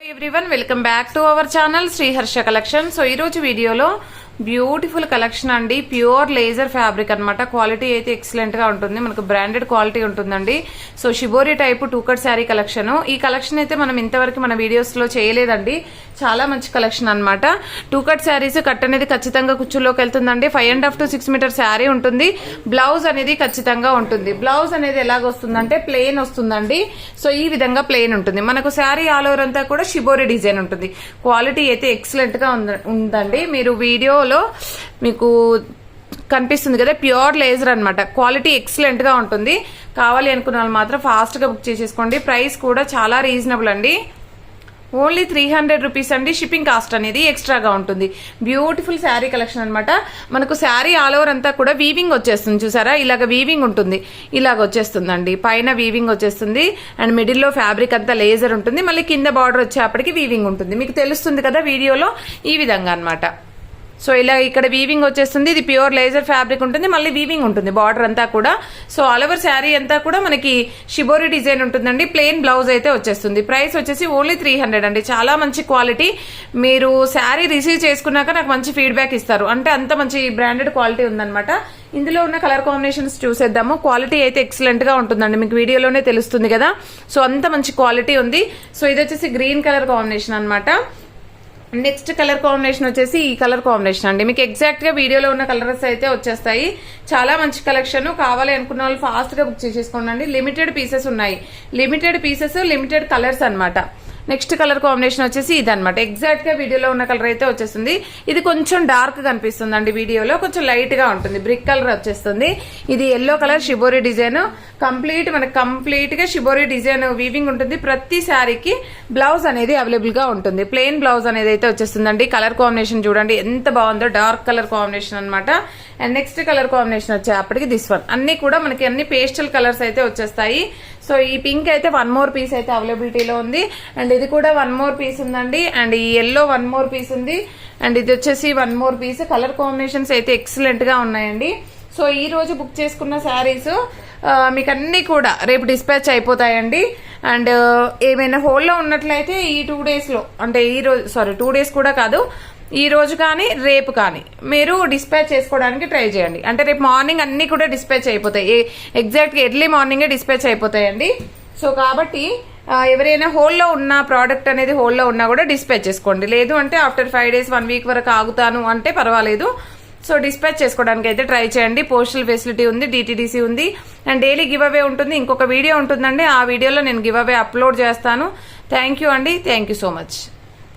Everyone welcome back to our channel Shri Harsha collection. So video beautiful collection अंडी pure लेजर fabric अन्नमाट quality अयिते excellent गा उंटुंदी मनकु ब्रांडेड क्वालिटी उंटुंदंडी। सो शिबोरी type two cut sari collection ई कलेक्शन अयिते మనం ఇంతవరకు మన వీడియోస్ లో చేయలేదండి। చాలా మంచి కలెక్షన్ అన్నమాట। టూ కట్ సారీస్ కట్ అనేది ఖచ్చితంగా కుచ్చులోకి వెళ్తుందండి। 5.5 to 6 మీటర్ సారీ ఉంటుంది। బ్లౌజ్ అనేది ఖచ్చితంగా ఉంటుంది। బ్లౌజ్ అనేది ఎలాగ వస్తుందంటే ప్లెయిన్ వస్తుందండి। సో ఈ విధంగా ప్లెయిన్ ఉంటుంది। మనకు సారీ ఆల్ ఓవర్ అంతా కూడా షిబోరి డిజైన్ ఉంటుంది। క్వాలిటీ అయితే ఎక్సలెంట్ గా ఉందండి। మీరు వీడియోలో మీకు కనిపిస్తుంది కదా ప్యూర్ లేజర్ అన్నమాట। క్వాలిటీ ఎక్సలెంట్ గా ఉంటుంది। కావాలి అనుకున్న వాళ్ళు మాత్రం ఫాస్ట్ గా బుక్ చేసేసుకోండి। ప్రైస్ కూడా చాలా రీజనబుల్ అండి। ఓన్లీ 300 రూపీస్ అండి। షిప్పింగ్ కాస్ట్ అనేది ఎక్స్ట్రాగా ఉంటుంది। బ్యూటిఫుల్ శారీ కలెక్షన్ అన్నమాట। మనకు శారీ ఆల్ ఓవర్ అంతా కూడా వీవింగ్ వచ్చేస్తుంది, చూసారా ఇలాగ వీవింగ్ ఉంటుంది, ఇలాగ వచ్చేస్తుందండి। పైన వీవింగ్ వచ్చేస్తుంది అండ్ మిడిల్ లో ఫ్యాబ్రిక్ అంతా లేజర్ ఉంటుంది, మళ్ళీ కింద బార్డర్ వచ్చేప్పటికి వీవింగ్ ఉంటుంది। మీకు తెలుస్తుంది కదా వీడియోలో ఈ విధంగా అన్నమాట। సో ఇలా ఇక్కడ వీవింగ్ వచ్చేస్తుంది, ఇది ప్యూర్ లేజర్ ఫ్యాబ్రిక్ ఉంటుంది, మళ్ళీ వీవింగ్ ఉంటుంది బార్డర్ అంతా కూడా। సో ఆల్ ఓవర్ శారీ అంతా కూడా మనకి షిబోరి డిజైన్ ఉంటుందండి। ప్లెయిన్ బ్లౌజ్ అయితే వచ్చేస్తుంది। ప్రైస్ వచ్చేసి ఓన్లీ 300 అండి। చాలా మంచి క్వాలిటీ। మీరు శారీ రిసీవ్ చేసుకున్నాక నాకు మంచి ఫీడ్బ్యాక్ ఇస్తారు, అంటే అంత మంచి బ్రాండెడ్ క్వాలిటీ ఉందన్నమాట। ఇందులో ఉన్న కలర్ కాంబినేషన్స్ చూసేద్దాము। క్వాలిటీ అయితే ఎక్సలెంట్ గా ఉంటుందండి, మీకు వీడియోలోనే తెలుస్తుంది కదా। సో అంత మంచి క్వాలిటీ ఉంది। సో ఇది వచ్చేసి గ్రీన్ కలర్ కాంబినేషన్ అన్నమాట। నెక్స్ట్ కలర్ కాంబినేషన్ వచ్చేసి ఈ కలర్ కాంబినేషన్ అండి। మీకు ఎగ్జాక్ట్ గా వీడియోలో ఉన్న కలర్స్ అయితే వచ్చేస్తాయి। చాలా మంచి కలెక్షన్। కావాలి అనుకున్న వాళ్ళు ఫాస్ట్ గా బుక్ చేసేసుకోండి। లిమిటెడ్ పీసెస్ ఉన్నాయి, లిమిటెడ్ పీసెస్, లిమిటెడ్ కలర్స్ అన్నమాట। నెక్స్ట్ కలర్ కాంబినేషన్ వచ్చేసి ఇది అనమాట। ఎగ్జాక్ట్ గా వీడియోలో ఉన్న కలర్ అయితే వచ్చేస్తుంది। ఇది కొంచెం డార్క్ కనిపిస్తుంది అండి, వీడియోలో కొంచెం లైట్ గా ఉంటుంది, బ్రిక్ కలర్ వచ్చేస్తుంది। ఇది yellow colour shibori design complete, మనకి కంప్లీట్ గా షిబోరి డిజైన్ వీవింగ్ ఉంటుంది। ప్రతి శారీకి బ్లౌజ్ అనేది అవైలబుల్ గా ఉంటుంది। ప్లెయిన్ బ్లౌజ్ అనేది అయితే వచ్చేస్తుందండి। కలర్ కాంబినేషన్ చూడండి ఎంత బాగుందో, డార్క్ కలర్ కాంబినేషన్ అనమాట। అండ్ నెక్స్ట్ కలర్ కాంబినేషన్ వచ్చేప్పటికి దిస్ వన్, అన్ని కూడా మనకి అన్ని పేస్టల్ కలర్స్ అయితే వచ్చేస్తాయి। సో ఈ పింక్ అయితే 1 మోర్ పీస్ అయితే అవైలబిలిటీలో ఉంది, అండ్ ఇది కూడా 1 మోర్ పీస్ ఉందండి, అండ్ ఈ ఎల్లో 1 మోర్ పీస్ ఉంది, అండ్ ఇది వచ్చేసి 1 మోర్ పీస్। కలర్ కాంబినేషన్స్ అయితే ఎక్సలెంట్ గా ఉన్నాయండి। సో ఈ రోజు బుక్ చేసుకున్న శారీస్ మీకు అన్ని కూడా రేపు డిస్పాచ్ అయిపోతాయండి। అండ్ ఏమైనా హోల్డ్లో ఉన్నట్లయితే ఈ 2 డేస్ లో, అంటే ఈ రోజు 2 డేస్ కూడా కాదు, ఈ రోజు కానీ రేపు కానీ మీరు డిస్పాచ్ చేసుకోవడానికి ట్రై చేయండి। అంటే రేపు మార్నింగ్ అన్ని కూడా డిస్పాచ్ అయిపోతాయి, ఎగ్జాక్ట్ గా ఎర్లీ మార్నింగే డిస్పాచ్ అయిపోతాయండి। సో కాబట్టి ఎవరైనా హోల్డ్లో ఉన్న ప్రోడక్ట్ అనేది హోల్డ్లో ఉన్నా కూడా డిస్పాచ్ చేసుకోండి। లేదు అంటే ఆఫ్టర్ 5 days 1 week వరకు ఆగుతాను అంటే పర్వాలేదు। సో డిస్పాచ్ చేసుకోవడానికి అయితే ట్రై చేయండి। పోస్టల్ ఫెసిలిటీ ఉంది, డిటిడిసి ఉంది, అండ్ డైలీ గివ్ అవే ఉంటుంది। ఇంకొక వీడియో ఉంటుందండి, ఆ వీడియోలో నేను గివ్ అవే అప్లోడ్ చేస్తాను। థ్యాంక్ యూ అండి, థ్యాంక్ యూ సో మచ్।